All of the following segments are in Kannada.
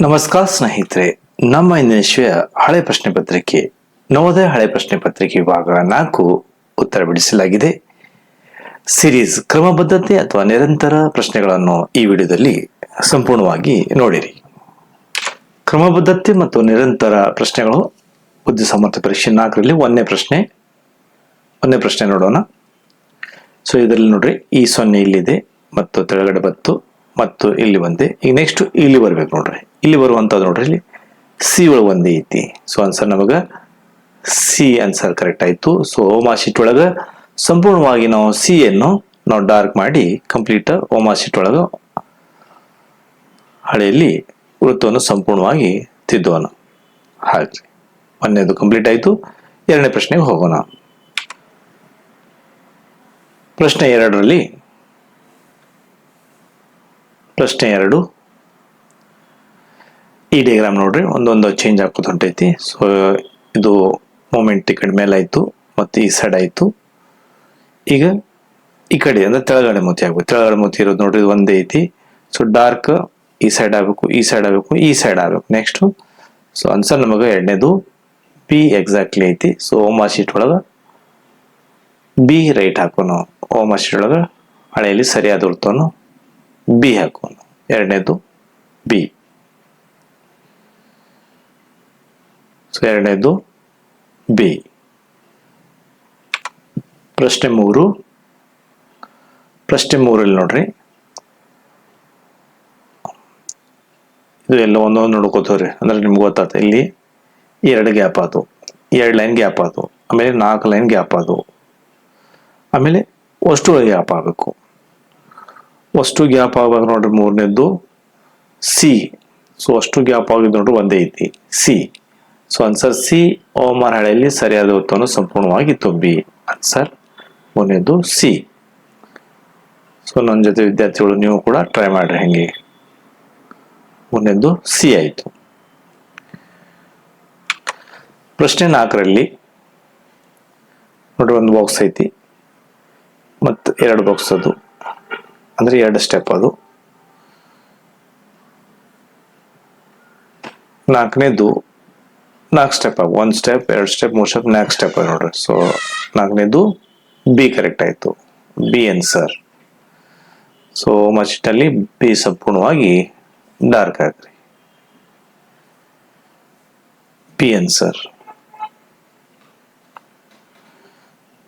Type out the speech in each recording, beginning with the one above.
ನಮಸ್ಕಾರ ಸ್ನೇಹಿತರೆ, ನಮ್ಮ ಇಂದಿನ ವಿಷಯ ಹಳೆ ಪ್ರಶ್ನೆ ಪತ್ರಿಕೆ ನವೋದಯ ಹಳೆ ಪ್ರಶ್ನೆ ಪತ್ರಿಕೆ ವಿಭಾಗ 4 ಉತ್ತರ ಬಿಡಿಸಲಾಗಿದೆ. ಸಿರೀಸ್ ಕ್ರಮಬದ್ಧತೆ ಅಥವಾ ನಿರಂತರ ಪ್ರಶ್ನೆಗಳನ್ನು ಈ ವಿಡಿಯೋದಲ್ಲಿ ಸಂಪೂರ್ಣವಾಗಿ ನೋಡಿರಿ. ಕ್ರಮಬದ್ಧತೆ ಮತ್ತು ನಿರಂತರ ಪ್ರಶ್ನೆಗಳು ಬುದ್ಧಿ ಸಾಮರ್ಥ್ಯ ಪರೀಕ್ಷೆ 4ರಲ್ಲಿ ಒಂದನೇ ಪ್ರಶ್ನೆ ನೋಡೋಣ. ಸೊ ಇದರಲ್ಲಿ ನೋಡ್ರಿ, ಈ 0 ಇಲ್ಲಿದೆ ಮತ್ತು ತೆಳಗಡೆ ಬತ್ತು ಮತ್ತು ಇಲ್ಲಿ ಒಂದೇ. ಈಗ ನೆಕ್ಸ್ಟ್ ಇಲ್ಲಿ ಬರ್ಬೇಕು ನೋಡ್ರಿ, ಇಲ್ಲಿ ಬರುವಂತದ್ದು ನೋಡ್ರಿ, ಇಲ್ಲಿ ಸಿ ಒಳಗೆ ಒಂದೇ ಐತಿ. ಸೊ ಆನ್ಸರ್ ನಮಗ ಸಿ ಆನ್ಸರ್ ಕರೆಕ್ಟ್ ಆಯ್ತು. ಸೊ ಓಮಾ ಶೀಟ್ ಒಳಗ ಸಂಪೂರ್ಣವಾಗಿ ನಾವು ಸಿ ಅನ್ನು ನಾವು ಡಾರ್ಕ್ ಮಾಡಿ ಕಂಪ್ಲೀಟ್ ಓಮಾ ಶೀಟ್ ಒಳಗ ಹಳೆಯಲ್ಲಿ ವೃತ್ತವನ್ನು ಸಂಪೂರ್ಣವಾಗಿ ತಿದ್ದೋಣ. ಹಾಗೆ ಒಂದನೇದು ಕಂಪ್ಲೀಟ್ ಆಯ್ತು. ಎರಡನೇ ಪ್ರಶ್ನೆಗೆ ಹೋಗೋಣ. ಪ್ರಶ್ನೆ 2ರಲ್ಲಿ ಪ್ರಶ್ನೆ 2, ಈ ಡಯಾಗ್ರಾಮ್ ನೋಡ್ರಿ, ಒಂದೊಂದು ಚೇಂಜ್ ಹಾಕೋದು ಹೊಂಟೈತಿ. ಸೊ ಇದು ಮೂಮೆಂಟ್ ಈ ಕಡೆ ಮೇಲೆ ಆಯ್ತು ಮತ್ತು ಈ ಸೈಡ್ ಆಯ್ತು. ಈಗ ಈ ಕಡೆ ಅಂದ್ರೆ ತೆಳಗಡೆ ಮೂತಿ ಆಗ್ಬೇಕು. ತೆಳಗಡೆ ಮೂತಿ ಇರೋದು ನೋಡ್ರಿ, ಇದು ಒಂದೇ ಐತಿ. ಸೊ ಡಾರ್ಕ್ ಈ ಸೈಡ್ ಆಗ್ಬೇಕು, ಈ ಸೈಡ್ ಆಗ್ಬೇಕು, ಈ ಸೈಡ್ ಆಗ್ಬೇಕು. ನೆಕ್ಸ್ಟ್ ಸೊ ಆನ್ಸರ್ ನಮಗೆ ಎರಡನೇದು ಬಿ ಎಕ್ಸಾಕ್ಟ್ಲಿ ಐತಿ. ಸೊ ಓಮಾ ಶೀಟ್ ಒಳಗ ಬಿ ರೈಟ್ ಹಾಕೋನು. ಓಮಾ ಶೀಟ್ ಒಳಗ ಹಳೆಯಲ್ಲಿ ಸರಿಯಾದ ವೃತ್ತವನ್ನು ಬಿ ಹಾಕೋನು. ಎರಡನೇದು ಬಿ. ಸೊ ಎರಡನೇದು ಬಿ. ಪ್ರಶ್ನೆ 3, ಪ್ರಶ್ನೆ 3ರಲ್ಲಿ ನೋಡ್ರಿ, ಇದು ಎಲ್ಲ ಒಂದೊಂದು ನೋಡ್ಕೋತವ್ರಿ. ಅಂದ್ರೆ ನಿಮ್ಗೆ ಗೊತ್ತಾತ, ಇಲ್ಲಿ 2 ಗ್ಯಾಪ್ ಆದವು, 2 ಲೈನ್ ಗ್ಯಾಪ್ ಆದವು, ಆಮೇಲೆ 4 ಲೈನ್ ಗ್ಯಾಪ್ ಆದವು, ಆಮೇಲೆ ಅಷ್ಟು ಗ್ಯಾಪ್ ಆಗಬೇಕು. ಅಷ್ಟು ಗ್ಯಾಪ್ ಆಗ್ಬೇಕು ನೋಡ್ರಿ. ಮೂರನೇದ್ದು ಸಿ. ಸೊ ಅಷ್ಟು ಗ್ಯಾಪ್ ಆಗಿದ್ದು ನೋಡ್ರಿ ಒಂದೇ ಐತಿ, C. So answer C. OMR ಹಳೆಯಲ್ಲಿ ಸರಿಯಾದ ವೃತ್ತವನ್ನು ಸಂಪೂರ್ಣವಾಗಿ ತುಂಬಿ. ಆನ್ಸರ್ ಮೂರನೇದು ಸಿ. ಸೊ ನನ್ನ ಜೊತೆ ವಿದ್ಯಾರ್ಥಿಗಳು ನೀವು ಕೂಡ ಟ್ರೈ ಮಾಡ್ರಿ, ಹೆಂಗೆ ಮೂರನೇದು ಸಿ ಆಯ್ತು. ಪ್ರಶ್ನೆ 4ರಲ್ಲಿ ನೋಡ್ರಿ, ಒಂದು ಬಾಕ್ಸ್ ಐತಿ ಮತ್ತು 2 ಬಾಕ್ಸ್, ಅದು ಅಂದ್ರೆ 2 ಸ್ಟೆಪ್. ಅದು ನಾಲ್ಕನೇದು 4 ಸ್ಟೆಪ್ ಆಗ, 1 ಸ್ಟೆಪ್, 2 ಸ್ಟೆಪ್, 3 ಸ್ಟೆಪ್, 4 ಸ್ಟೆಪ್ ನೋಡ್ರಿ. ಸೊ ನಾಲ್ಕನೇದು ಬಿ ಕರೆಕ್ಟ್ ಆಯ್ತು, ಬಿ ಆನ್ಸರ್. ಸೊ ಮಸ್ಟಲ್ಲಿ ಬಿ ಸಂಪೂರ್ಣವಾಗಿ ಡಾರ್ಕ್ ಹಾಕ್ರಿ, ಬಿ ಆನ್ಸರ್,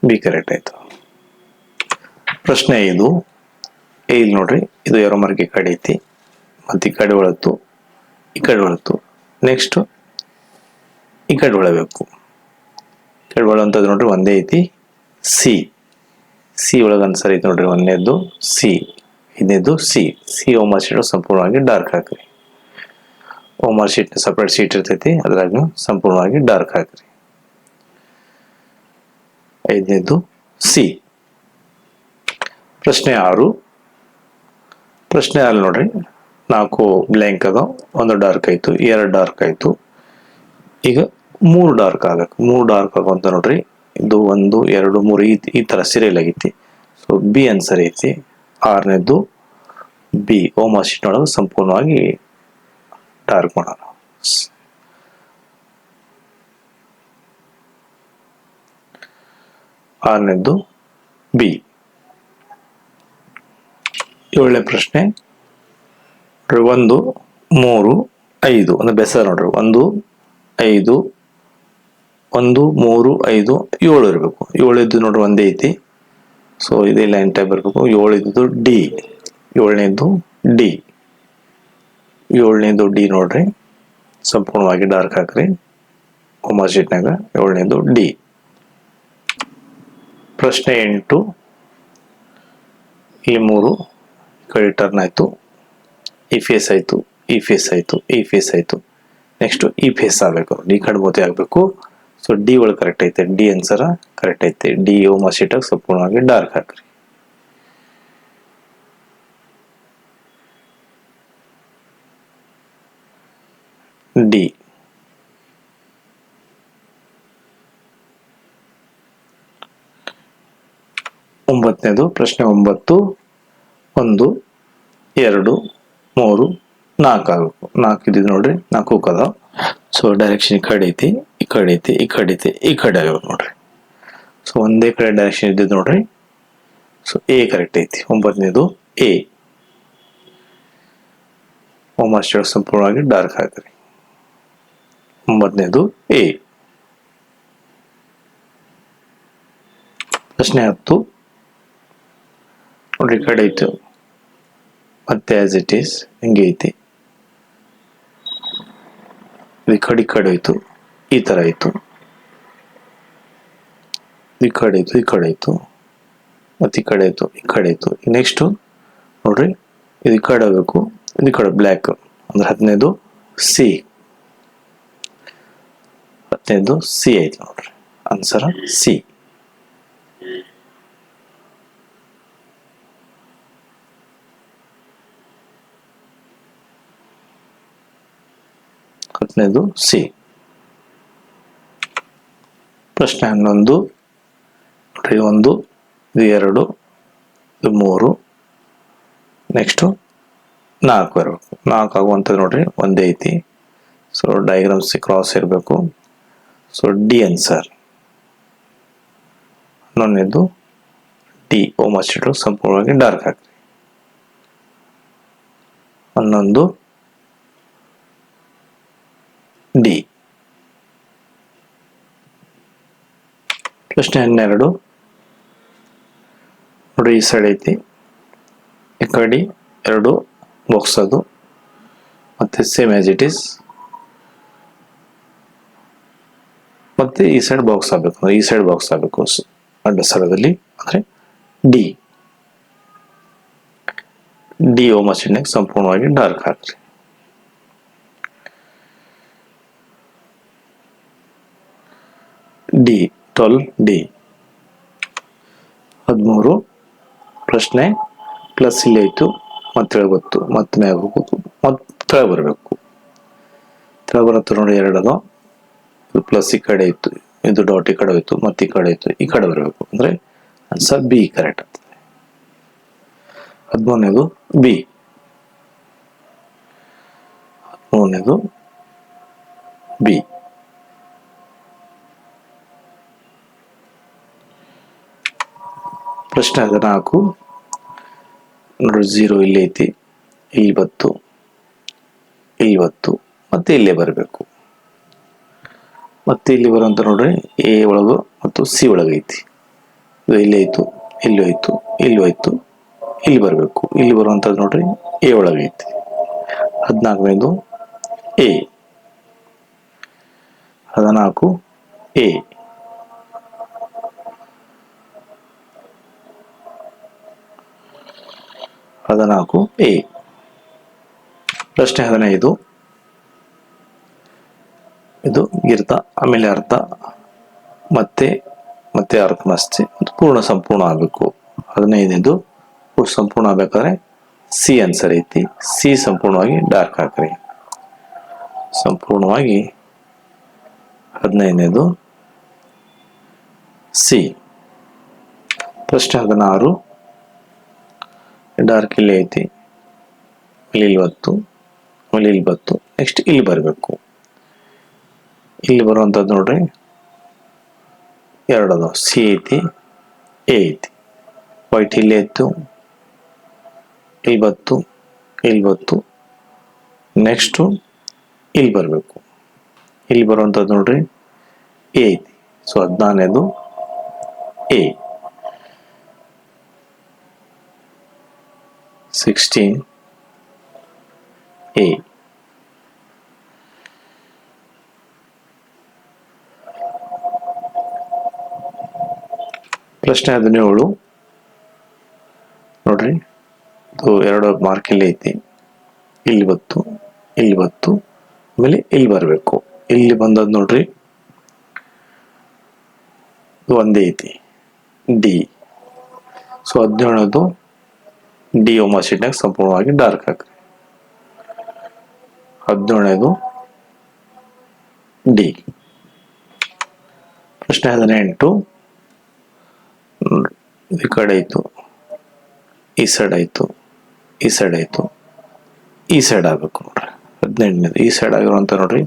ಬಿ ಕರೆಕ್ಟ್ ಆಯ್ತು. ಪ್ರಶ್ನೆ 5, ಇಲ್ಲಿ ನೋಡ್ರಿ, ಇದು ಎರೋ ಮಾರ್ಕ್ ಈ ಕಡೆ ಐತಿ ಮತ್ತು ಈ ಕಡೆ ಒಳತ್ತು, ಈ ಕಡೆ ಒಳತ್ತು. ನೆಕ್ಸ್ಟ್ ಈ ಕಡೆ ಒಳಬೇಕು. ಈ ಕಡೆ ಒಳಂತದ್ದು ನೋಡ್ರಿ ಒಂದೇ ಐತಿ, ಸಿ. ಸಿ ಒಳಗೆ ಆನ್ಸರ್ ಐತಿ ನೋಡ್ರಿ, ಒಂದನೇದು ಸಿ, ಇದನೇದು ಸಿ. ಸಿ ಓಮಾ ಶೀಟ್ ಸಂಪೂರ್ಣವಾಗಿ ಡಾರ್ಕ್ ಹಾಕ್ರಿ. ಓಮಾ ಶೀಟ್ ಸಪ್ರೇಟ್ ಶೀಟ್ ಇರ್ತೈತಿ, ಅದ್ರಾಗ ಸಂಪೂರ್ಣವಾಗಿ ಡಾರ್ಕ್ ಹಾಕ್ರಿ. 5ನೇದು ಸಿ. ಪ್ರಶ್ನೆ 6, ಪ್ರಶ್ನೆ 6 ನೋಡ್ರಿ, 4 ಬ್ಲ್ಯಾಂಕ್ ಅದ, 1 ಡಾರ್ಕ್ ಆಯ್ತು, 2 ಡಾರ್ಕ್ ಆಯ್ತು. ಈಗ 3 ಡಾರ್ಕ್ ಆಗಬೇಕು. 3 ಡಾರ್ಕ್ ಆಗುವಂತ ನೋಡ್ರಿ, ಇದು 1 2 3 ಈ ತರ ಸೀರಿಯಲ್ ಆಗೈತಿ. ಸೊ ಬಿ ಆನ್ಸರ್ ಐತಿ. 6ನೇದು ಬಿ. ಓಮಾ ಶೀಟ್ ಒಳಗೆ ಸಂಪೂರ್ಣವಾಗಿ ಡಾರ್ಕ್ ಮಾಡೋಣ. 6ನೇದು ಬಿ. 7ನೇ ಪ್ರಶ್ನೆ 1 3 5 ಅಂದ್ರೆ ಬೆಸ ನೋಡ್ರಿ, 1 5 1 3 5 7 ಇರಬೇಕು. 7 ಇದ್ದು ನೋಡ್ರಿ ಒಂದೇ ಐತಿ. ಸೊ ಇದೇ ಲೈನ್ ಟೈಪ್ ಬರಬೇಕು. 7 ಇದ್ದು ಡಿ. 7ನೇದು ಡಿ. 7ನೇದು ಡಿ ನೋಡ್ರಿ, ಸಂಪೂರ್ಣವಾಗಿ ಡಾರ್ಕ್ ಹಾಕ್ರಿ ಓಮಾ ಶೀಟ್ನಾಗ. 7ನೇದು ಡಿ. ಪ್ರಶ್ನೆ 8, ಇಲ್ಲಿ 3 ಕಡೆ ಟರ್ನ್ ಆಯ್ತು, ಈ ಫೇಸ್ ಆಯ್ತು, ಈ ಫೇಸ್ ಆಯ್ತು, ಈ ಫೇಸ್ ಆಯ್ತು. ನೆಕ್ಸ್ಟ್ ಈ ಫೇಸ್ ಆಗ್ಬೇಕು, ಡಿ ಕಡೆ ಮೂತಿ ಆಗ್ಬೇಕು. ಸೊ ಡಿ ಒಳಗೆ ಕರೆಕ್ಟ್ ಐತೆ, ಡಿ ಆನ್ಸರ್ ಕರೆಕ್ಟ್ ಐತೆ. ಡಿ ಓಮಾ ಶೀಟ್ ಸಂಪೂರ್ಣವಾಗಿ ಡಾರ್ಕ್ ಹಾಕ್ರಿ. ಡಿ. ಒಂಬತ್ತನೇದು ಪ್ರಶ್ನೆ 9, 1 2 3 4 ಆಗಬೇಕು. 4 ಇದ್ದಿದ್ದು ನೋಡ್ರಿ 4 ಹೋಗದ. ಸೊ ಡೈರೆಕ್ಷನ್ ಈ ಕಡೆ ಐತಿ, ಈ ಕಡೆ ಐತಿ, ಈ ಕಡೆ ಐತಿ, ಈ ಕಡೆ ಆಗ್ಬೇಕು ನೋಡ್ರಿ. ಸೊ ಒಂದೇ ಕಡೆ ಡೈರೆಕ್ಷನ್ ಇದ್ದಿದ್ದು ನೋಡ್ರಿ. ಸೊ ಎ ಕರೆಕ್ಟ್ ಐತಿ. 9ನೇದು ಎ. ಹೋಮ್ವರ್ಕ್ ಸಂಪೂರ್ಣವಾಗಿ ಡಾರ್ಕ್ ಹಾಕ್ರಿ. 9ನೇದು ಎ. ಪ್ರಶ್ನೆ 10 ನೋಡ್ರಿ, ಈ ಕಡೆ ಐತು ಮತ್ತೆ ಆಸ್ ಇಟ್ ಈಸ್ ಹಿಂಗೆ ಐತಿ. ಈ ಕಡೆ ಐತು, ಈ ತರ ಐತು, ಈ ಕಡೆ ಐತು, ಈ ಕಡೆ ಐತು, ಮತ್ತೆ ಈ ಕಡೆ ಐತು, ಈ ಕಡೆ ಐತು. ನೆಕ್ಸ್ಟ್ ನೋಡ್ರಿ, ಇದು ಈ ಕಡೆ ಆಗಬೇಕು, ಇದು ಈ ಕಡೆ ಬ್ಲ್ಯಾಕ್ ಅಂದ್ರೆ 15ನೇದು ಸಿ. 15ನೇದು ಸಿ ಐತಿ ನೋಡ್ರಿ. Answer C. ಹತ್ತನೇದು ಸಿ. ಪ್ರಶ್ನೆ 11 ನೋಡ್ರಿ, 1 ಇದು 2 ಇದು 3 ನೆಕ್ಸ್ಟ್ 4 ಇರಬೇಕು. 4 ಆಗುವಂಥದ್ದು ನೋಡ್ರಿ ಒಂದೇ ಐತಿ. ಸೊ ಡಯಾಗ್ರಾಮ್ಸ್ ಕ್ರಾಸ್ ಇರಬೇಕು. So D answer. 11ನೇದು ಡಿ. ಹೋಮ್ವರ್ಕ್ ಸಂಪೂರ್ಣವಾಗಿ ಡಾರ್ಕ್ ಹಾಕ್ರಿ. 11 ಡಿ. ಪ್ರಶ್ನೆ 12 ನೋಡಿ, ಈ ಸೈಡ್ ಐತಿ, ಈ ಕಡೆ 2 ಬಾಕ್ಸ್ ಅದು ಮತ್ತೆ ಸೇಮ್ ಆಸ್ ಇಟ್ ಈಸ್. ಮತ್ತೆ ಈ ಸೈಡ್ ಬಾಕ್ಸ್ ಆಗಬೇಕು, ಈ ಸೈಡ್ ಬಾಕ್ಸ್ ಆಗಬೇಕು ಅಡ್ಡ ಸ್ಥಳದಲ್ಲಿ, ಅಂದ್ರೆ ಡಿ. ಡಿ ಹೋಮ್ವರ್ಕ್ ಸಂಪೂರ್ಣವಾಗಿ ಡಾರ್ಕ್ ಹಾಕ್ರಿ. D 12 D. 13 ಪ್ರಶ್ನೆ ಪ್ಲಸ್ ಇಲ್ಲಿ ಆಯ್ತು, ಮತ್ತೆ ಗೊತ್ತು, ಮತ್ತೆ ಮ್ಯಾಗ ಹೋಗ್ಬೇಕು, ಮತ್ತೆ ತೆಳಗೆ ಬರಬೇಕು. ತೆಳಗೆ ಬರತ್ತ ನೋಡಿ, 2 ಅದು ಪ್ಲಸ್ ಈ ಕಡೆ ಇತ್ತು, ಇದು ಡಾಟ್ ಈ ಕಡೆ ಹೋಯ್ತು, ಮತ್ತೆ ಈ ಕಡೆ ಇತ್ತು, ಈ ಕಡೆ ಬರಬೇಕು. ಅಂದ್ರೆ ಆನ್ಸರ್ ಬಿ ಕರೆಕ್ಟ್ ಆಗ್ತದೆ. 13ನೇದು ಬಿ. 13ನೇದು ಬಿ. ಪ್ರಶ್ನೆ 14 ನೋಡ್ರಿ, 0 ಇಲ್ಲಿ ಐತಿ, ಇಲ್ಲಿ ಬತ್ತು, ಇಲ್ಲಿ ಬತ್ತು, ಮತ್ತೆ ಇಲ್ಲೇ ಬರಬೇಕು. ಮತ್ತೆ ಇಲ್ಲಿ ಬರುವಂತ ನೋಡ್ರಿ, ಎ ಒಳಗು ಮತ್ತು ಸಿ ಒಳಗೆ ಐತಿ. ಇದು ಇಲ್ಲಿ ಐತು, ಇಲ್ಲಿ ಹೋಯ್ತು, ಇಲ್ಲಿ ಹೋಯ್ತು, ಇಲ್ಲಿ ಬರಬೇಕು. ಇಲ್ಲಿ ಬರುವಂತದ್ದು ನೋಡ್ರಿ ಎ ಒಳಗೆ ಐತಿ. 14ನೇದು ಎ. 14 ಎ. ಎ. ಪ್ರಶ್ನೆ 15 ಇದು ಗಿರ್ತ, ಆಮೇಲೆ ಅರ್ಥ, ಮತ್ತೆ ಮತ್ತೆ ಅರ್ಥ ಮಸ್ತಿ, ಪೂರ್ಣ ಸಂಪೂರ್ಣ ಆಗಬೇಕು. 15ನೇದು ಸಂಪೂರ್ಣ ಆಗ್ಬೇಕಾದ್ರೆ ಸಿ ಆನ್ಸರ್ ಐತಿ. ಸಿ ಸಂಪೂರ್ಣವಾಗಿ ಡಾರ್ಕ್ ಹಾಕ್ರಿ. ಸಂಪೂರ್ಣವಾಗಿ 15ನೇದು ಸಿ. ಪ್ರಶ್ನೆ 16 ಡಾರ್ಕ್ ಇಲ್ಲಿ ಐತಿ, ಇಲ್ಲಿ ಬತ್ತು, ಆಮೇಲೆ ಇಲ್ಲಿ ಬತ್ತು, ನೆಕ್ಸ್ಟ್ ಇಲ್ಲಿ ಬರಬೇಕು. ಇಲ್ಲಿ ಬರುವಂತದ್ದು ನೋಡ್ರಿ, 2 ಅದಾವ, ಸಿ ಐತಿ, ಎ ಐತಿ. ವೈಟ್ ಇಲ್ಲಿ ಇತ್ತು, ಇಲ್ಲಿ ಬತ್ತು, ಇಲ್ಲಿ ಬತ್ತು, ನೆಕ್ಸ್ಟ್ ಇಲ್ಲಿ ಬರಬೇಕು. ಇಲ್ಲಿ ಬರುವಂತದ್ದು ನೋಡ್ರಿ ಎ ಐತಿ. ಸೊ 14ನೇದು ಎ. 16 ಎ. ಪ್ರಶ್ನೆ 17 ನೋಡ್ರಿ, ಇದು 2 ಮಾರ್ಕ್ ಇಲ್ಲಿ ಐತಿ, ಇಲ್ಲಿ ಬತ್ತು, ಇಲ್ಲಿ ಬತ್ತು, ಆಮೇಲೆ ಇಲ್ಲಿ ಬರಬೇಕು. ಇಲ್ಲಿ ಬಂದದ್ ನೋಡ್ರಿ, ಒಂದೇ ಐತಿ, ಡಿ. ಸೊ 17ನೇದು ಡಿ ಹೋಮ್ವರ್ಕ್ ಸಂಪೂರ್ಣವಾಗಿ ಡಾರ್ಕ್ ಹಾಕ್ರಿ. 17ನೇದು ಡಿ. ಪ್ರಶ್ನೆ 18 ಈ ಕಡೆ ಆಯ್ತು, ಈ ಸೈಡ್ ಆಯ್ತು, ಈ ಸೈಡ್ ಆಯ್ತು, ಈ ಸೈಡ್ ಆಗಬೇಕು ನೋಡ್ರಿ. 18ನೇದು ಈ ಸೈಡ್ ಆಗಿರುವಂಥ ನೋಡ್ರಿ,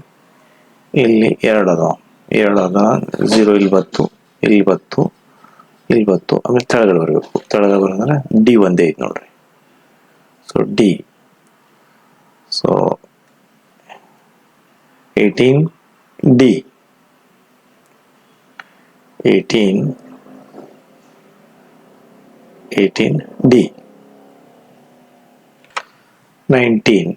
ಇಲ್ಲಿ 2 ಅದಾವ. 2 ಅದ 0 ಇಲ್ಲಿ ಬತ್ತು, ಇಲ್ಲಿ ಬತ್ತು, ಇಲ್ಲಿ ಬತ್ತು. ಆಮೇಲೆ ತೆಳಗಡೆ ಬರಬೇಕು. ತೆಳಗಡೆ ಬರೋದಂದ್ರೆ ಡಿ ಒಂದೇ ಐತಿ ನೋಡ್ರಿ. So D. So 18 D 18 D 19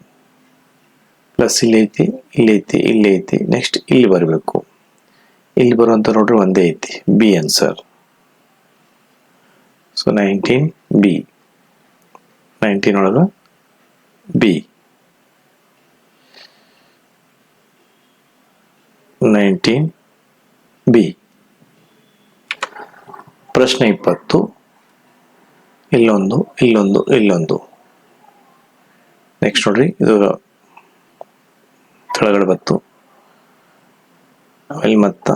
plus ಇಲ್ಲಿ ಐತಿ, ಇಲ್ಲಿ ಐತಿ, ಇಲ್ಲಿ ಐತಿ. ನೆಕ್ಸ್ಟ್ ಇಲ್ಲಿ ಬರಬೇಕು. ಇಲ್ಲಿ ಬರುವಂತ ನೋಡ್ರಿ ಒಂದೇ ಐತಿ, ಬಿ ಆನ್ಸರ್. So 19 B. 19 ಒಳಗ ಬಿ. 19 ಬಿ. ಪ್ರಶ್ನೆ 20. ಇಲ್ಲೊಂದು, ಇಲ್ಲೊಂದು, ಇಲ್ಲೊಂದು. ನೆಕ್ಸ್ಟ್ ನೋಡ್ರಿ, ಇದು ಕೆಳಗಡೆ ಬತ್ತು, ಆಮೇಲೆ ಮತ್ತ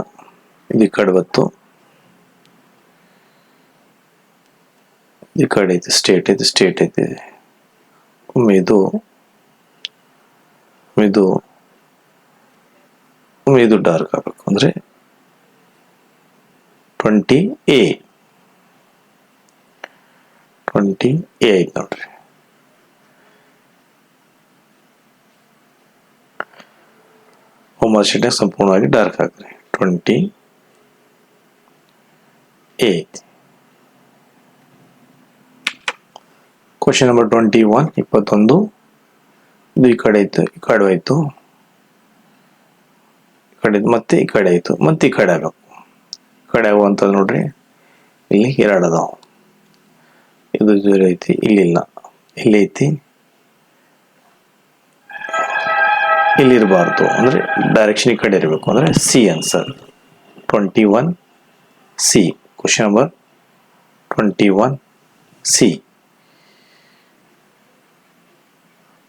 ಇದು ಈ ಕಡೆ ಬತ್ತು, ಈ ಕಡೆ ಐತಿ, ಸ್ಟೇಟ್ ಐತಿ, ಸ್ಟೇಟ್ ಐತಿ. ಇದು ಇದು ಇದು ಡಾರ್ಕ್ ಆಗಬೇಕು. ಅಂದ್ರೆ 20 ಎ. 20 ಎ ಐತಿ ನೋಡ್ರಿ. ಹೋಮ್ವರ್ಕ್ ಶೀಟ್ ಸಂಪೂರ್ಣವಾಗಿ ಡಾರ್ಕ್ ಆಗ್ರಿ. 20 ಎ ಐತಿ. Question number 21. 21. ಇದು ಈ ಕಡೆ ಐತು, ಈ ಕಡೆ ಹೋಯ್ತು, ಈ ಕಡೆ ಮತ್ತೆ ಈ ಕಡೆ ಆಯ್ತು, ಮತ್ತೆ ಈ ಕಡೆ ಆಗಬೇಕು. ಈ ಕಡೆ ಆಗುವಂಥದ್ದು ನೋಡ್ರಿ, ಇಲ್ಲಿ 2 ಅದಾವ. ಇದು 0 ಐತಿ, ಇಲ್ಲಿಲ್ಲ, ಇಲ್ಲಿ ಐತಿ, ಇಲ್ಲಿ ಇರಬಾರ್ದು. ಅಂದ್ರೆ ಡೈರೆಕ್ಷನ್ ಈ ಕಡೆ ಇರಬೇಕು. ಅಂದ್ರೆ C answer. 21 C. Question number 21 C.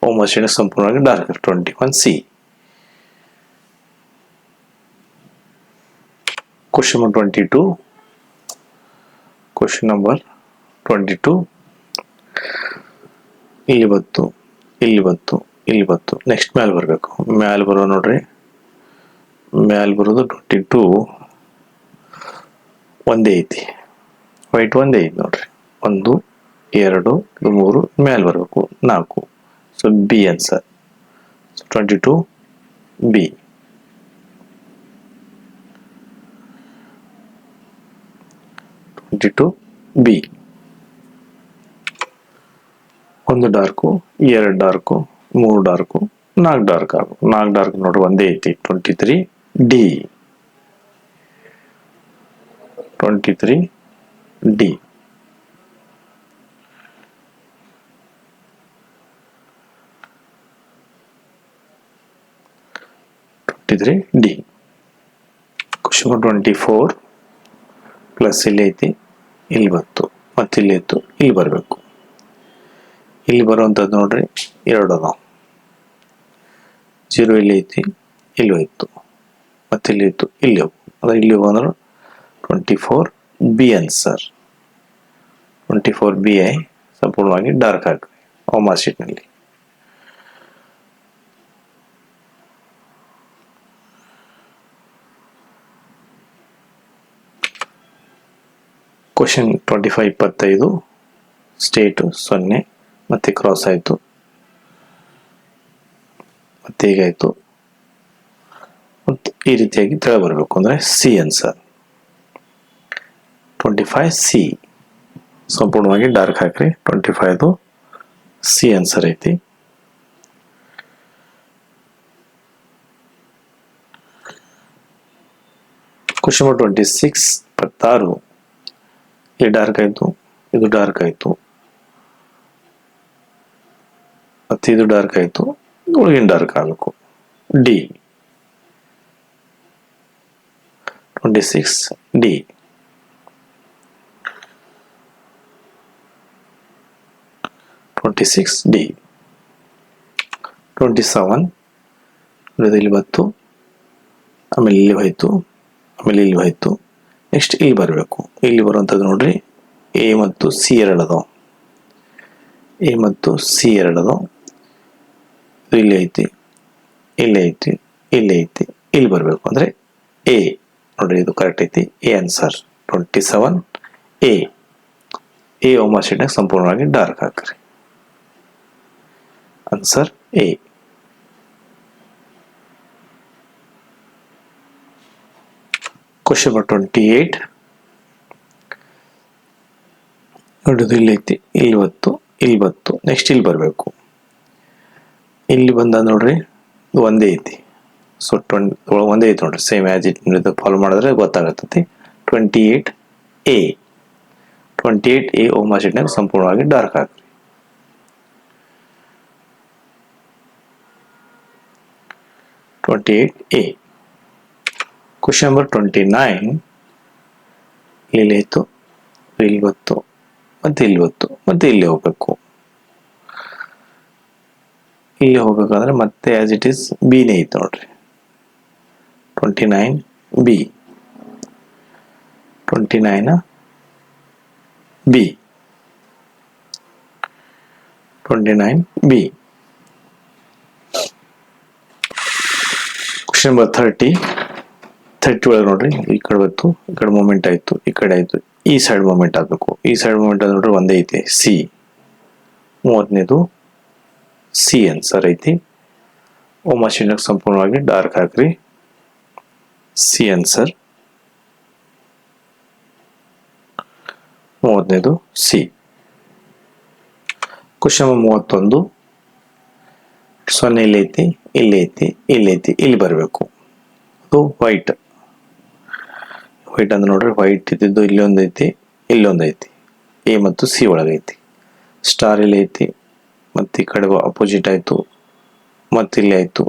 Homework sheet ಸಂಪೂರ್ಣವಾಗಿ dark. 21 C. Question number 22. Question number 22. ಇಲ್ಲಿ ಬತ್ತು, ಇಲ್ಲಿ ಬತ್ತು, ಇಲ್ಲಿ ಬತ್ತು. ನೆಕ್ಸ್ಟ್ ಮ್ಯಾಲ್ ಬರಬೇಕು. ಮ್ಯಾಲ್ ಬರೋ ನೋಡ್ರಿ, ಮ್ಯಾಲ್ ಬರೋದು 22 ಒಂದೇ ಐತಿ, ವೈಟ್ ಒಂದೇ ಐತಿ ನೋಡ್ರಿ. 1 2 3 ಮ್ಯಾಲ್ ಬರಬೇಕು, 4. So B answer. 22 B. 22 B. 1 dark, 2 dark, 3 dark, 4 dark ಆಗಬೇಕು. 4 ಡಾರ್ಕ್ ನೋಡ್ರಿ ಒಂದೇ ಐತಿ. 23 D. 23 D. 23 D. Question 24. Plus ಇಲ್ಲಿ ಐತಿ, ಇಲ್ಲಿ ಬತ್ತು, ಮತ್ತೆ ಇಲ್ಲಿ ಇತ್ತು, ಇಲ್ಲಿ ಬರಬೇಕು. ಇಲ್ಲಿ ಬರುವಂಥದ್ದು ನೋಡ್ರಿ 2 ಅದಾವ. 0 ಇಲ್ಲಿ ಐತಿ, ಇಲ್ಲಿ ಹೋಯ್ತು, ಮತ್ತೆ ಇಲ್ಲಿ ಇತ್ತು, ಇಲ್ಲಿ ಹೋಗು. ಅಂದ್ರೆ ಇಲ್ಲಿ ಬಂದ್ರೆ 24 ಬಿ ಆನ್ಸರ್. 24 ಬಿ ಐ ಸಂಪೂರ್ಣವಾಗಿ ಡಾರ್ಕ್ ಆಗಿದೆ ಹೋಮ್ವರ್ಕ್ ಶೀಟ್ನಲ್ಲಿ. ಕ್ವಶನ್ 25. 25 ಸ್ಟೇಟು 0 ಮತ್ತೆ ಕ್ರಾಸ್ ಆಯಿತು, ಮತ್ತೆ ಹೀಗಾಯಿತು, ಮತ್ತು ಈ ರೀತಿಯಾಗಿ ತೆಳ ಬರಬೇಕು. ಅಂದರೆ ಸಿ ಆನ್ಸರ್. 25 ಸಿ. ಸಂಪೂರ್ಣವಾಗಿ ಡಾರ್ಕ್ ಹಾಕ್ರಿ. 25 ಸಿ ಆನ್ಸರ್ ಐತಿ. ಕ್ವಶನ್ 26. 26 ಇಲ್ಲಿ ಡಾರ್ಕ್ ಆಯಿತು, ಇದು ಡಾರ್ಕ್ ಆಯಿತು, ಮತ್ತೆ ಇದು ಡಾರ್ಕ್ ಆಯಿತು, ಒಳಗಿನ ಡಾರ್ಕ್ ಆಗಬೇಕು. ಡಿ. 26 ಡಿ. 26 ಡಿ. 27 ಇಲ್ಲಿ ಬಂತು, ಆಮೇಲೆ ಇಲ್ಲಿ ಹೋಯ್ತು, ಆಮೇಲೆ ಇಲ್ಲಿ ಹೋಯ್ತು. ನೆಕ್ಸ್ಟ್ ಇಲ್ಲಿ ಬರಬೇಕು. ಇಲ್ಲಿ ಬರುವಂಥದ್ದು ನೋಡ್ರಿ, ಎ ಮತ್ತು ಸಿ 2 ಅದಾವ. ಎ ಮತ್ತು ಸಿ 2 ಅದಾವ. ಇದು ಇಲ್ಲಿ ಐತಿ, ಇಲ್ಲಿ ಐತಿ, ಇಲ್ಲಿ ಐತಿ, ಇಲ್ಲಿ ಬರಬೇಕು ಅಂದರೆ ಎ. ನೋಡ್ರಿ ಇದು ಕರೆಕ್ಟ್ ಐತಿ. A answer 27 A. ಎ ಓಮಾ ಶೀಟ್ನಾಗ ಸಂಪೂರ್ಣವಾಗಿ ಡಾರ್ಕ್ ಹಾಕ್ರಿ. Answer A. ಕ್ವಶನ್ ನಂಬರ್ 28 ನೋಡಿದು ಇಲ್ಲಿ ಐತಿ, ಇಲ್ಲಿ ಬತ್ತು, ಇಲ್ಲಿ ಬತ್ತು, ನೆಕ್ಸ್ಟ್ ಇಲ್ಲಿ ಬರಬೇಕು. ಇಲ್ಲಿ ಬಂದ ನೋಡ್ರಿ ಒಂದೇ ಐತಿ. ಸೊ ಒಂದೇ ಐತಿ ನೋಡ್ರಿ, ಸೇಮ್ ಆಸ್ ಇಟ್ ಫಾಲೋ ಮಾಡಿದ್ರೆ ಗೊತ್ತಾಗತ್ತೈತಿ. 28 ಎ. 28 ಎ ಓಮಾ ಶೀಟ್ನಾಗ ಸಂಪೂರ್ಣವಾಗಿ ಡಾರ್ಕ್ ಹಾಕ್ರಿ. A. ಕ್ವಶನ್ ನಂಬರ್ 29 ಇಲ್ಲಿ ಆಯ್ತು, ಇಲ್ಲಿ ಬತ್ತು, ಮತ್ತೆ ಇಲ್ಲಿ ಬತ್ತು, ಮತ್ತೆ ಇಲ್ಲಿ ಹೋಗ್ಬೇಕು. ಇಲ್ಲಿ ಹೋಗ್ಬೇಕಂದ್ರೆ ಮತ್ತೆ ಆಸ್ ಇಟ್ ಈಸ್ ಬಿನೇ ಐತೆ ನೋಡ್ರಿ. 29 B. 29 B. 29 B. Question number 30 ಒಳಗೆ ನೋಡ್ರಿ, ಈ ಕಡೆ ಬತ್ತು, ಈ ಕಡೆ ಮೂಮೆಂಟ್ ಆಯ್ತು, ಈ ಕಡೆ ಆಯ್ತು, ಈ ಸೈಡ್ ಮೂಮೆಂಟ್ ಆಗಬೇಕು. ಈ ಸೈಡ್ ಮೂಮೆಂಟ್ ಆದ ನೋಡ್ರಿ ಒಂದೇ ಐತಿ, ಸಿ. 30ನೇದು ಸಿ ಆನ್ಸರ್ ಐತಿ. ಓಮಾ ಶೀಟ್ನಾಗ ಸಂಪೂರ್ಣವಾಗಿ ಡಾರ್ಕ್ ಹಾಕ್ರಿ. ಸಿ ಆನ್ಸರ್ 30ನೇದು ಸಿ. ಕ್ವಶನ್ ನಂಬರ್ 31 0 ಇಲ್ಲಿ ಐತಿ, ಇಲ್ಲಿ ಐತಿ, ಇಲ್ಲಿ ಐತಿ, ಇಲ್ಲಿ ಬರಬೇಕು. ಅದು ವೈಟ್. ವೈಟ್ ಅಂದ್ರೆ ನೋಡ್ರಿ, ವೈಟ್ ಇದ್ದಿದ್ದು ಇಲ್ಲಿ ಒಂದು ಐತಿ, ಇಲ್ಲಿ ಒಂದು ಐತಿ, ಎ ಮತ್ತು ಸಿ ಒಳಗೈತಿ. ಸ್ಟಾರ್ ಇಲ್ಲಿ ಐತಿ, ಮತ್ತೆ ಈ ಕಡೆ ಅಪೋಸಿಟ್ ಆಯ್ತು, ಮತ್ತೆ ಇಲ್ಲಿ ಆಯ್ತು,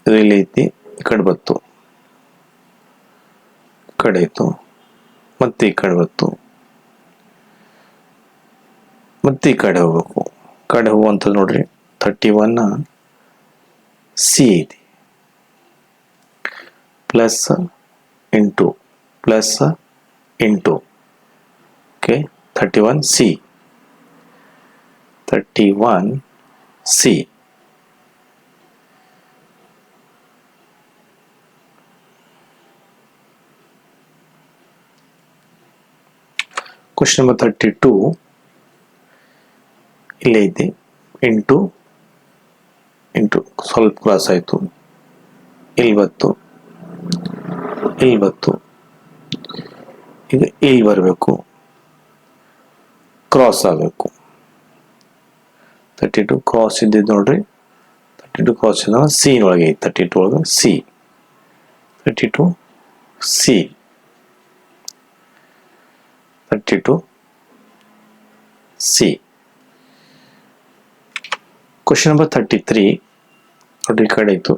ಇಲ್ಲಿ ಐತಿ, ಈ ಕಡೆ ಬತ್ತು, ಈ ಕಡೆ ಆಯ್ತು, ಮತ್ತೆ ಈ ಕಡೆ ಬತ್ತು, ಮತ್ತೆ ಈ ಕಡೆ ಹೋಗ್ಬೇಕು. ಕಡೆ ಹೋಗುವಂಥದ್ದು ನೋಡ್ರಿ 31 ಸಿ ಐತಿ. Plus into plus into, okay, 31 C. 31 C. Question number 32 ಇಲ್ಲಿ ಐತಿ, ಇಂಟು ಇಂಟು ಸ್ವಲ್ಪ ಕ್ರಾಸ್ ಆಯ್ತು, ಇಲ್ಲಿ ಬತ್ತು, ಇಲ್ಲಿ ಬತ್ತು, ಈಗ ಇಲ್ಲಿ ಬರಬೇಕು, ಕ್ರಾಸ್ ಆಗಬೇಕು. 32 ಕ್ರಾಸ್ ಇದ್ದಿದ್ದು ನೋಡ್ರಿ, 32 ಕ್ರಾಸ್ ಇದ್ದ ಸಿ ಒಳಗೆ ಐತಿ. 32 ಒಳಗೆ C. 32 C. 32 C. Question number 33 ನೋಡ್ರಿ, ಈ ಕಡೆ ಇತ್ತು,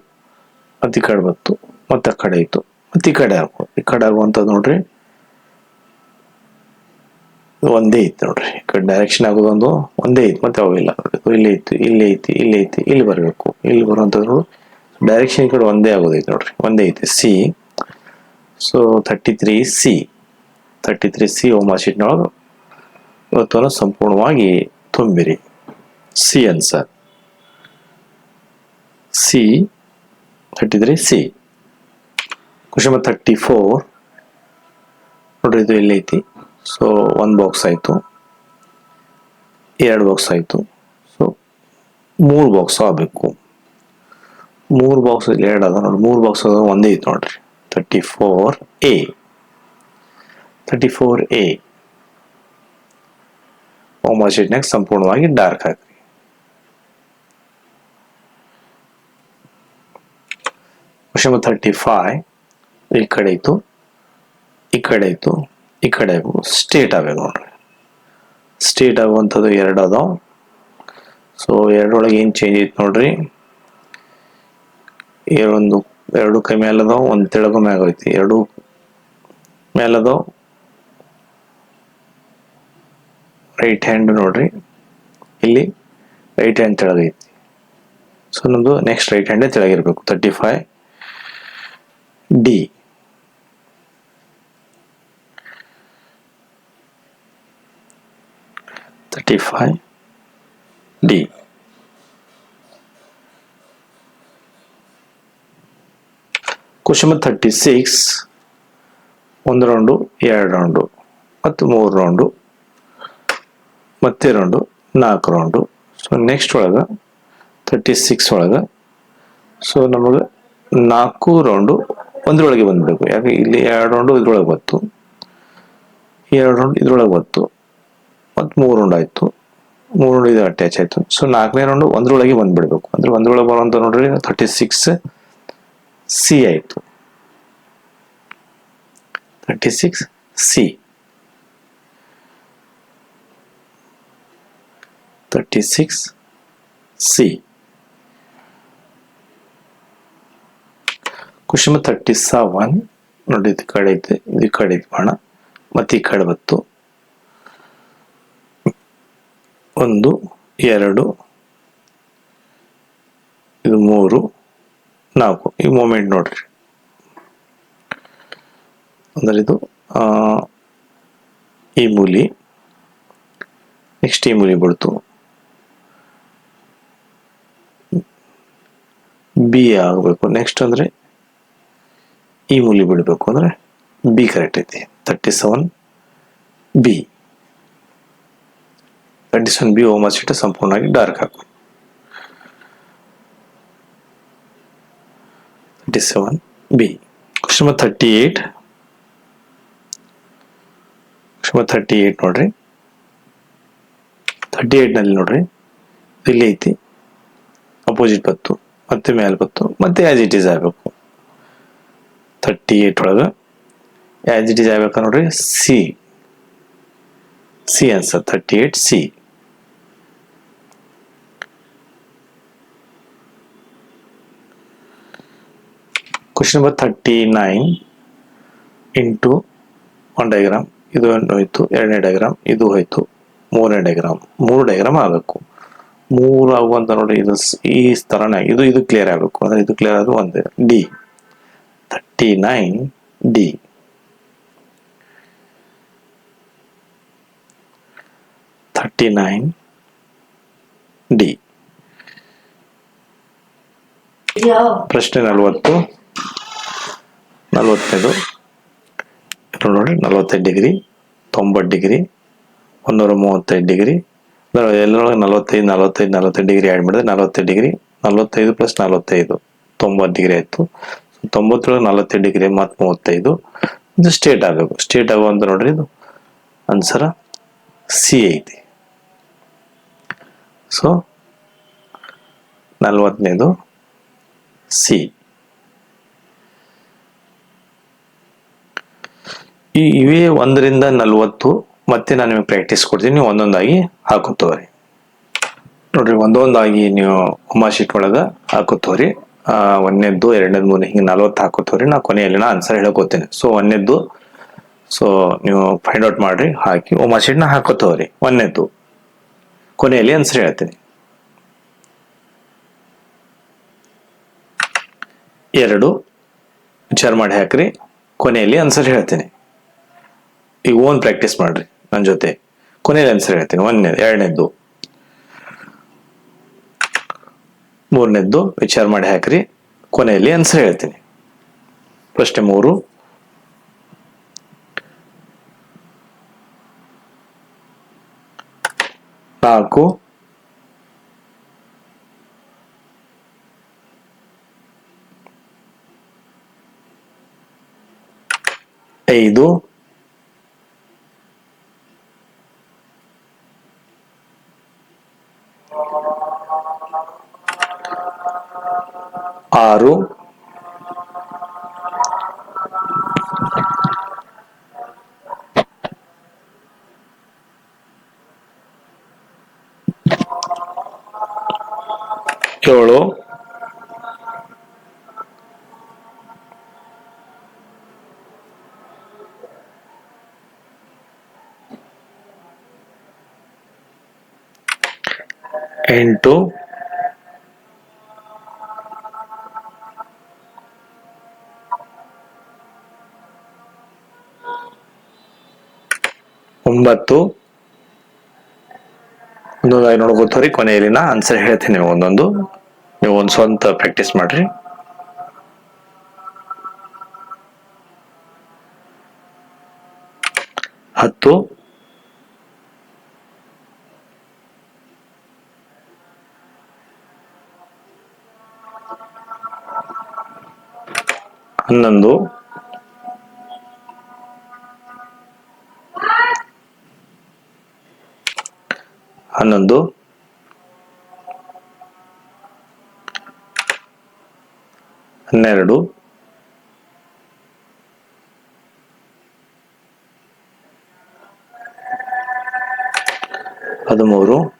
ಮತ್ತೆ ಈ ಕಡೆ ಬತ್ತು, ಮತ್ತೆ ಆ ಕಡೆ ಇತ್ತು, ಮತ್ತೆ ಈ ಕಡೆ ಆಗ್ಬೋದು. ಈ ಕಡೆ ಆಗುವಂಥದ್ದು ನೋಡ್ರಿ ಒಂದೇ ಐತಿ ನೋಡ್ರಿ. ಈ ಕಡೆ ಡೈರೆಕ್ಷನ್ ಆಗೋದೊಂದು ಒಂದೇ ಐತಿ, ಮತ್ತೆ ಅವಾಗಿಲ್ಲ. ಇಲ್ಲಿ ಐತಿ, ಇಲ್ಲಿ ಐತಿ, ಇಲ್ಲಿ ಐತಿ, ಇಲ್ಲಿ ಬರಬೇಕು. ಇಲ್ಲಿ ಬರುವಂಥದ್ದು ಡೈರೆಕ್ಷನ್ ಈ ಕಡೆ ಒಂದೇ ಆಗೋದೈತಿ ನೋಡ್ರಿ, ಒಂದೇ ಐತಿ, C. So 33 C. 33 C OMR ಶೀಟ್ನೊಳಗೆ ಇವತ್ತು ಸಂಪೂರ್ಣವಾಗಿ ತುಂಬಿರಿ. C answer. C 33 C. Question number 34 ನೋಡ್ರಿ, ಇದು ಎಲ್ಲಿ ಐತಿ. ಸೊ 1 ಬಾಕ್ಸ್ ಆಯ್ತು, 2 ಬಾಕ್ಸ್ ಆಯ್ತು, ಸೊ 3 ಬಾಕ್ಸ್ ಆಗಬೇಕು. 3 ಬಾಕ್ಸ್ 2 ಅದ ನೋಡ್ರಿ, 3 ಬಾಕ್ಸ್ ಅದ ಒಂದೇ ಐತಿ ನೋಡ್ರಿ. 34 ಎ. 34 ಎ ಓಮಾ ಶೀಟ್ನಾಗ ಸಂಪೂರ್ಣವಾಗಿ ಡಾರ್ಕ್ ಹಾಕ್ರಿ. ಕ್ವಶನ್ ನಂಬರ್ 35 ಈ ಕಡೆ ಇತ್ತು, ಈ ಕಡೆ ಇತ್ತು, ಈ ಕಡೆ ಸ್ಟೇಟ್ ಆಗಬೇಕು ನೋಡ್ರಿ. ಸ್ಟೇಟ್ ಆಗುವಂಥದ್ದು 2 ಅದಾವ. ಸೊ 2 ಒಳಗೆ ಏನು ಚೇಂಜ್ ಐತಿ ನೋಡ್ರಿ, ಒಂದು 2 ಕೈ ಮೇಲೆ ಅದಾವ, ಒಂದು ತೆಳಗು ಮ್ಯಾಗ ಐತಿ, 2 ಮೇಲೆ ಅದಾವ. ರೈಟ್ ಹ್ಯಾಂಡ್ ನೋಡ್ರಿ, ಇಲ್ಲಿ ರೈಟ್ ಹ್ಯಾಂಡ್ ತೆಳಗೈತಿ. ಸೊ ನಮ್ದು ನೆಕ್ಸ್ಟ್ ರೈಟ್ ಹ್ಯಾಂಡೇ ತೆಳಗಿರ್ಬೇಕು. 35 ಡಿ. 35 ಡಿ. ಕ್ವಶನ್ ನಂಬರ್ 36 ಒಂದು ರೌಂಡು, ಎರಡು ರೌಂಡು ಮತ್ತು ಮೂರು ರೌಂಡು, ಮತ್ತೆ ರೌಂಡು, ನಾಲ್ಕು ರೌಂಡು. ಸೊ ನೆಕ್ಸ್ಟ್ ಒಳಗೆ 36 ಒಳಗೆ ಸೊ ನಮಗೆ 4 ರೌಂಡು ಒಂದ್ರೊಳಗೆ ಬಂದ್ಬಿಡ್ಬೇಕು. ಯಾಕೆ ಇಲ್ಲಿ 2 ರೌಂಡು ಇದ್ರೊಳಗೆ ಬಂತು, 2 ರೌಂಡ್ ಇದ್ರೊಳಗೆ ಬಂತು, ಮತ್ತು 3 ರೌಂಡ್ ಆಯಿತು, 3 ರೌಂಡ್ ಇದು ಅಟ್ಯಾಚ್ ಆಯಿತು. ಸೊ 4ನೇ ರೌಂಡು ಒಂದ್ರೊಳಗೆ ಬಂದ್ಬಿಡ್ಬೇಕು. ಅಂದ್ರೆ ಒಂದ್ರೊಳಗೆ ಬರುವಂತ ನೋಡ್ರಿ 36C ಆಯಿತು. 36C 36C. ಕ್ವಶನ್ ನಂಬರ್ 37 ನೋಡಿ, ಇದು ಕಡೆ ಐತೆ, ಇದು ಕಡೆ ಐತೆ ಬಾಣ, ಮತ್ತೆ ಈ ಕಡೆ ಬತ್ತು. 1 2 ಇದು 3 4 ಈ ಮೂಮೆಂಟ್ ನೋಡ್ರಿ. ಅಂದ್ರೆ ಇದು ಈ ಮೂಲಿ, ನೆಕ್ಸ್ಟ್ ಈ ಮೂಲಿ ಬಿಡ್ತು, ಬಿ ಆಗಬೇಕು. ನೆಕ್ಸ್ಟ್ ಅಂದ್ರೆ ಈ ಮೂಲಿ ಬಿಡಬೇಕು, ಅಂದ್ರೆ ಬಿ ಕರೆಕ್ಟ್ ಐತಿ. 37B 37B ಓಮಾ ಶೀಟ್ ಸಂಪೂರ್ಣವಾಗಿ ಡಾರ್ಕ್ ಹಾಕು. 37B. ಕ್ವಶನ್ ನಂಬರ್ 38 ನೋಡ್ರಿ. 38 ನಲ್ಲಿ ನೋಡ್ರಿ, ಇಲ್ಲಿ ಐತಿ, ಅಪೋಸಿಟ್ ಬತ್ತು, ಮತ್ತೆ ಮೇಲೆ ಬತ್ತು, ಮತ್ತೆ ಆಸ್ ಇಟ್ ಈಸ್ ಆಗಬೇಕು. 38 ಒಳಗೆ ಆಸ್ ಇಟ್ ಈಸ್ ಆಗ್ಬೇಕ ನೋಡ್ರಿ. C answer 38C. Question number 39 into ಒಂದು ಡಯಾಗ್ರಾಮ್, ಇದು ಹೋಯ್ತು, ಎರಡನೇ ಡಯಾಗ್ರಾಮ್ ಇದು ಹೋಯ್ತು, ಮೂರನೇ ಡಯಾಗ್ರಾಮ್, 3 ಡಯಾಗ್ರಾಮ್ ಆಗಬೇಕು. 3 ಆಗುವಂತ ನೋಡಿ, ಇದು ಈ ತರನೇ ಇದು ಕ್ಲಿಯರ್ ಆಗಬೇಕು. ಅಂದ್ರೆ ಇದು ಕ್ಲಿಯರ್ ಆದ ಒಂದು ಡಿ 39D. ಪ್ರಶ್ನೆ 40 40ನೇದು ನೋಡಿ, 45 ಡಿಗ್ರಿ, 90 ಡಿಗ್ರಿ, 135 ಡಿಗ್ರಿ, ಎಲ್ಲರೊಳಗೆ 45 ಡಿಗ್ರಿ ಆ್ಯಡ್ ಮಾಡಿದ್ರೆ 45 ಡಿಗ್ರಿ, 45 + 45 90 ಡಿಗ್ರಿ ಆಯ್ತು. 90 45 ಡಿಗ್ರಿ ಮತ್ತು 35 ಇದು ಸ್ಟೇಟ್ ಆಗಬೇಕು. ಸ್ಟೇಟ್ ಆಗುವಂತ ನೋಡ್ರಿ, ಇದು ಆನ್ಸರ್ ಸಿ ಐತಿ. ಸೊ 40ನೇದು ಸಿ. ಇವೇ 1 ರಿಂದ 40 ಮತ್ತೆ ನಾನು ನಿಮಗೆ ಪ್ರಾಕ್ಟೀಸ್ ಕೊಡ್ತೀನಿ, ನೀವು ಒಂದೊಂದಾಗಿ ಹಾಕುತ್ತವ್ರಿ ನೋಡ್ರಿ. ಒಂದೊಂದಾಗಿ ನೀವು ಉಮಾ ಶೀಟ್ ಒಳಗ ಹಾಕುತ್ತವ್ರಿ. 1ನೇದ್ದು 2ನೇದು 3 ಹಿಂಗೆ 40 ಹಾಕುತ್ತವ್ರಿ. ನಾ ಕೊನೆಯಲ್ಲಿ ಆನ್ಸರ್ ಹೇಳಕೋತೀನಿ. ಸೊ 1ನೇದ್ದು ಸೊ ನೀವು ಫೈಂಡ್ ಔಟ್ ಮಾಡ್ರಿ, ಹಾಕಿ ಉಮಾ ಶೀಟ್ ನ ಹಾಕುತ್ತವ್ರಿ. 1ನೇದ್ದು ಕೊನೆಯಲ್ಲಿ ಆನ್ಸರ್ ಹೇಳ್ತೀನಿ. 2 ವಿಚಾರ ಮಾಡಿ ಹಾಕ್ರಿ, ಕೊನೆಯಲ್ಲಿ ಆನ್ಸರ್ ಹೇಳ್ತೀನಿ. ಈಗ ಓನ್ ಪ್ರಾಕ್ಟೀಸ್ ಮಾಡ್ರಿ ನನ್ನ ಜೊತೆ, ಕೊನೆಯಲ್ಲಿ ಆನ್ಸರ್ ಹೇಳ್ತೀನಿ. 1ನೇದು, 2ನೇದ್ದು, 3ನೇದ್ದು ವಿಚಾರ ಮಾಡಿ ಹಾಕ್ರಿ, ಕೊನೆಯಲ್ಲಿ ಆನ್ಸರ್ ಹೇಳ್ತೀನಿ. ಪ್ರಶ್ನೆ 3 4 5 6 7 8 9 ಒಂದೊಂದಾಗಿ ನೋಡ್ಕೋತೀರಿ. ಕೊನೆಯಲ್ಲಿ ನಾ ಆನ್ಸರ್ ಹೇಳ್ತೀನಿ. ಒಂದೊಂದು ನೀವು ಒಂದು ಸ್ವಂತ ಪ್ರಾಕ್ಟೀಸ್ ಮಾಡ್ರಿ. 10, 11, 11, 12, 13, 14, 15,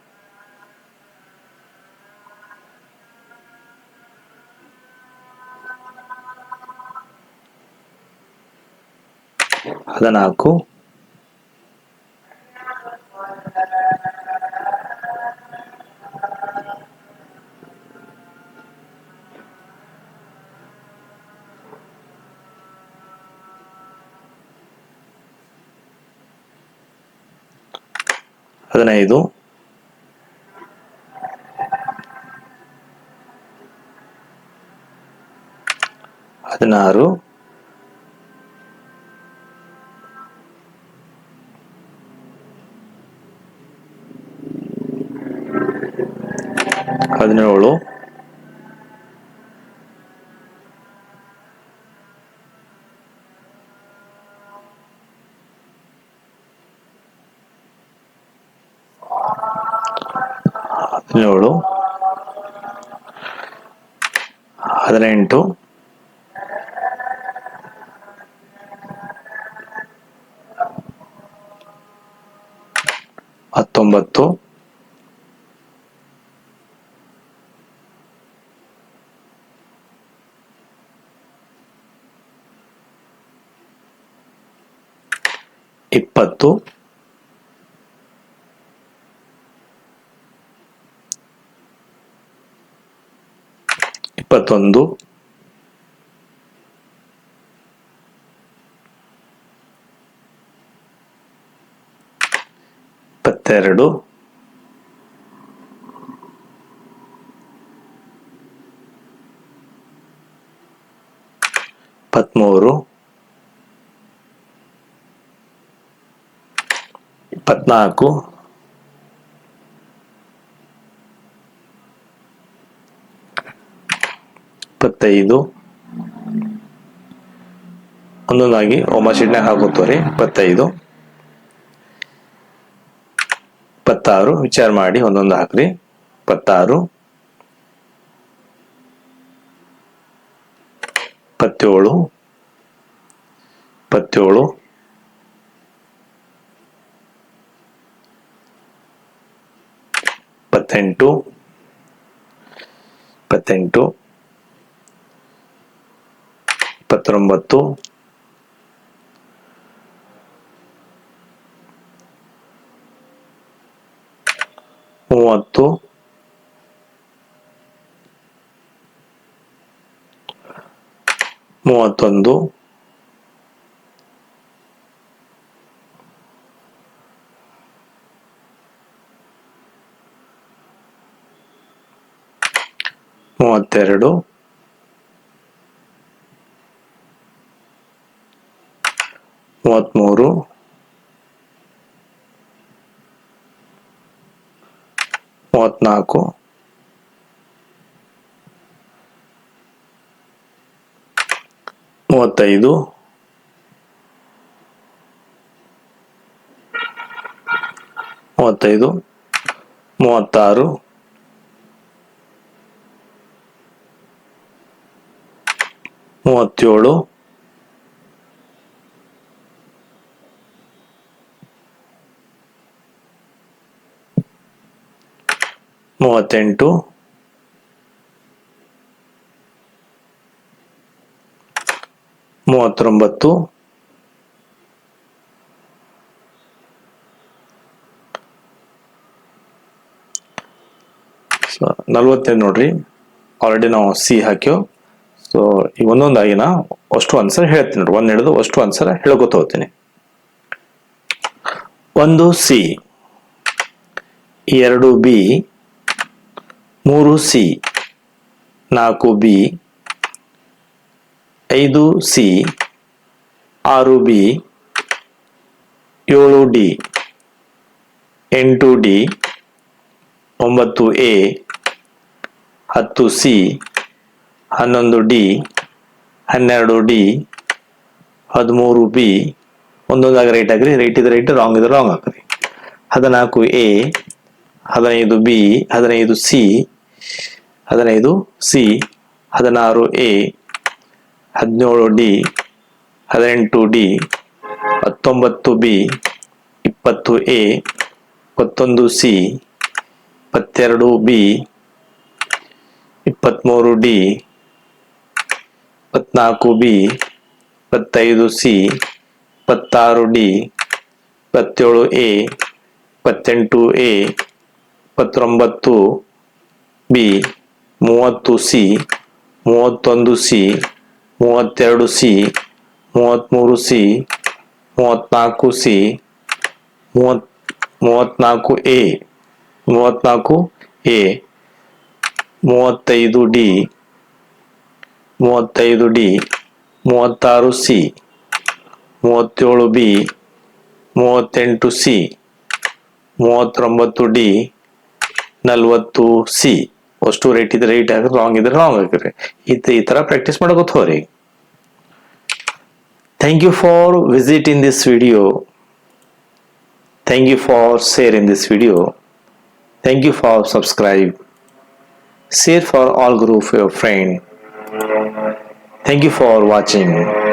16, 17, 17, 18, 19, 20, 21, 22, 23, 24, 25, ಒಂದೊಂದಾಗಿ ಒಮ್ಮ ಶೀಟ್ನಾಗ ಹಾಕೋತೀವ್ರಿ. 25, 26, ವಿಚಾರ ಮಾಡಿ ಒಂದೊಂದು ಹಾಕ್ರಿ. 26, 27, 27, 28, 28, 29, 30, 31, 32, 33, 34, 35, 35, 36, 37, 38, 39, 45 ನೋಡ್ರಿ. ಆಲ್ರೆಡಿ ನಾವು ಸಿ ಹಾಕ್ಯೋ. ಸೊ ಈ ಒಂದೊಂದಾಗಿ ನಾ ಅಷ್ಟು ಆನ್ಸರ್ ಹೇಳ್ತೀನಿ ನೋಡ್ರಿ. ಒಂದ್ ಹಿಡಿದು ಅಷ್ಟು ಆನ್ಸರ್ ಹೇಳ್ಕೊತ ಹೋಗ್ತೀನಿ. 1 C, 2 B, 3 C, 4 B, 5 C, 6 B, 7 D, 8 D, 9 A, 10 C, 11 D, 12 D, 13 B. ಒಂದೊಂದಾಗ ರೈಟ್ ಆಗ್ರಿ, ರೈಟ್ ಇದ್ರೆ ರೈಟ್, ರಾಂಗ್ ಇದ್ರೆ ರಾಂಗ್ ಹಾಕ್ರಿ. 14 A, 15 B, 15 C, 15 C, 16 A, 17 D, 18 D, 19 B, 20 A, 21 C, 22 B, 23 D, 24 B, 25 C, 26 D, 27 A, 28 A, 29 B, 30 C, 31 C, 32 C, 33 C, 34 C, 34 A, 34 A, 35 D, 35 D, 36 C, 37 B, 38 C, 39 D, 40 C. ಅಷ್ಟು ರೈಟ್ ಇದ್ರೆ ರೈಟ್ ಆಗ್ರಿ, ರಾಂಗ್ ಇದ್ರೆ ರಾಂಗ್ ಆಗ್ರಿ. ಈ ತರ ಪ್ರಾಕ್ಟೀಸ್ ಮಾಡೋಕೆ ಹೋಗ್ರಿ. Thank you for visiting this video. Thank you for sharing this video. Thank you for subscribe. Share for all group of your friend. Thank you for watching.